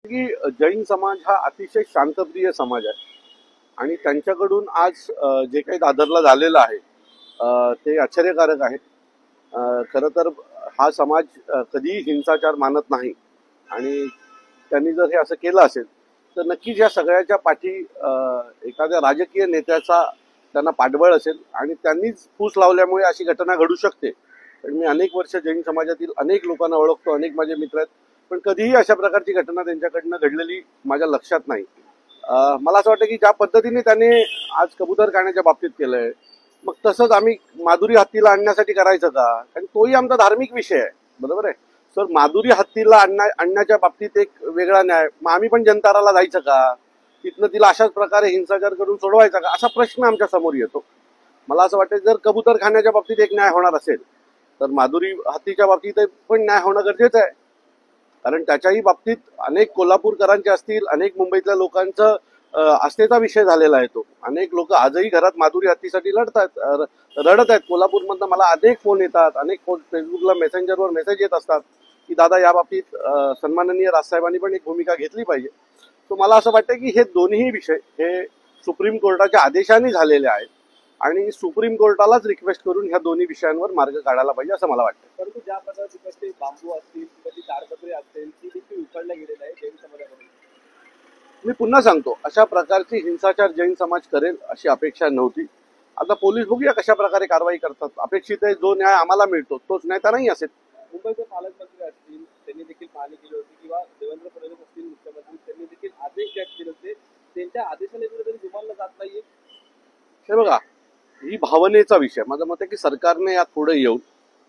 की जैन समाज हा अतिशय शांतप्रिय समाज आहे आणि त्यांच्याकडून आज जे काही दादरला झालेलं आहे ते आश्चर्यकारक आहे. खरं तर हा समाज कधीही हिंसाचार मानत नाही आणि त्यांनी जर हे असं केलं असेल तर नक्कीच या सगळ्याच्या पाठी एखाद्या राजकीय नेत्याचा त्यांना पाठबळ असेल आणि त्यांनीच फूस लावल्यामुळे अशी घटना घडू शकते. पण मी अनेक वर्ष जैन समाजातील अनेक लोकांना ओळखतो, अनेक माझे मित्र आहेत, पण कधीही अशा प्रकारची घटना त्यांच्याकडनं घडलेली माझ्या लक्षात नाही. मला असं वाटतं की ज्या पद्धतीने त्याने आज कबूतर खाण्याच्या बाबतीत केलंय, मग तसंच आम्ही माधुरी हत्तीला आणण्यासाठी करायचं का? कारण तोही आमचा धार्मिक विषय आहे, बरोबर आहे. सर, माधुरी हत्तीला आणण्याच्या बाबतीत एक वेगळा न्याय, मग आम्ही पण जंताराला जायचं का? तिथनं तिला अशाच प्रकारे हिंसाचार करून सोडवायचा का, असा प्रश्न आमच्या समोर येतो. मला असं वाटतं जर कबूतर खाण्याच्या बाबतीत एक न्याय होणार असेल तर माधुरी हत्तीच्या बाबतीत पण न्याय होणं गरजेचं आहे. कारण त्याच्याही बाबतीत अनेक कोल्हापूरकरांचे असतील, अनेक मुंबईतल्या लोकांचं आस्थेचा विषय झालेला आहे तो. अनेक लोक आजही घरात माधुरी हत्तीसाठी रडत आहेत. कोल्हापूरमधनं मला अनेक फोन येतात, अनेक फोन फेसबुकला मेसेंजरवर मेसेज येत असतात की दादा या बाबतीत सन्माननीय राजसाहेबांनी पण एक भूमिका घेतली पाहिजे. तो मला असं वाटतं की हे दोन्ही विषय हे सुप्रीम कोर्टाच्या आदेशाने झालेले आहेत आणि सुप्रीम कोर्टालाच रिक्वेस्ट करून ह्या दोन्ही विषयांवर मार्ग काढायला पाहिजे असं मला वाटतं. परंतु ज्या प्रकारचे बांबू असतील किंवा ती ताडपत्री असतील ती देखील उचलल्या गेलेल्या आहे जैन समाजाकडून. मी पुन्हा सांगतो, अशा प्रकारची हिंसाचार जैन समाज करेल अशी अपेक्षा नव्हती. आता पोलीस बघूया कशा प्रकारे कारवाई करतात. अपेक्षित आहे जो न्याय आम्हाला मिळतो तोच न्याय त्यांनाही असेल. मुंबईचे पालकमंत्री असतील त्यांनी देखील पाहणी केली होती किंवा देवेंद्र फडणवीस असतील मुख्यमंत्री त्यांनी देखील आदेश जाहीर केले होते. त्यांच्या आदेशाने कुठेतरी जुमानला जात नाहीये. हे बघा, ही भावनेचा विषय. माझं मत आहे की सरकारने यात पुढे येऊन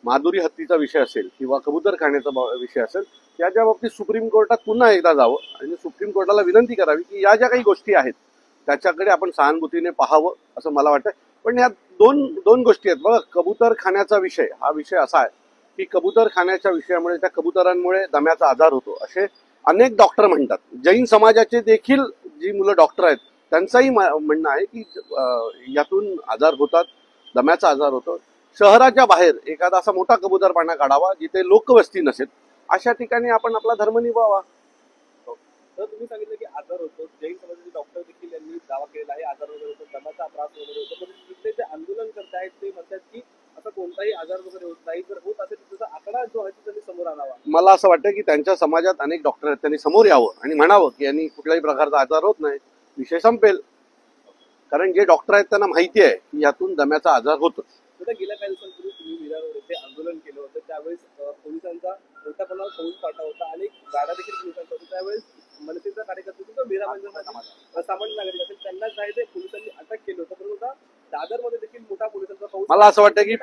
माधुरी हत्तीचा विषय असेल किंवा कबूतर खाण्याचा विषय असेल याच्या बाबतीत सुप्रीम कोर्टात पुन्हा एकदा जावं आणि सुप्रीम कोर्टाला विनंती करावी की या ज्या काही गोष्टी आहेत त्याच्याकडे आपण सहानुभूतीने पाहावं असं मला वाटतं. पण या दोन गोष्टी आहेत बघा. कबूतर खाण्याचा विषय हा विषय असा आहे की कबूतर खाण्याच्या विषयामुळे त्या कबुतरांमुळे दम्याचा आजार होतो असे अनेक डॉक्टर म्हणतात. जैन समाजाचे देखील जी मुलं डॉक्टर आहेत त्यांचंही म्हणणं आहे की यातून आजार होतात, दम्याचा आजार होतो. शहराच्या बाहेर एखादा असा मोठा कबूतरखाना काढावा जिथे लोकवस्ती नसेल, अशा ठिकाणी आपण आपला धर्म निभावा. तर तुम्ही सांगितलं की आजार होतो, जैन समाजाचे डॉक्टर देखील यांनी दावा केलेला आहे आजार वगैरे होतो, दमाचा त्रास वगैरे होतो, पण तिथले जे आंदोलन करतायत ते म्हणतात की असं कोणताही आजार वगैरे होत नाही. जर होत असेल तर त्याचा आकडा जो आहे तो त्यांनी समोर आणावा. मला असं वाटतं की त्यांच्या समाजात अनेक डॉक्टर आहेत, त्यांनी समोर यावं आणि म्हणावं की यांनी कुठल्याही प्रकारचा आजार होत नाही, विषय संपेल. कारण जे डॉक्टर आहेत त्यांना माहिती आहे की यातून दम्याचा आजार होतोच. गेल्या काही दिवसांपूर्वी तुम्ही विरार येथे आंदोलन केलं होतं, त्यावेळेस पोलिसांचा मोठ्या प्रमाणात फौज पाठा होता आणि गाड्या देखील पोलिसांचा होता. त्यावेळेस मनसेचा कार्यकर्ता किंवा मीरा मंदिर सामान्य नागरिक असेल त्यांना काय ते पोलिसांनी अटक केलं होतं. परंतु दादरमध्ये देखील मोठा पोलिसांचा फौज मला असं वाटतं की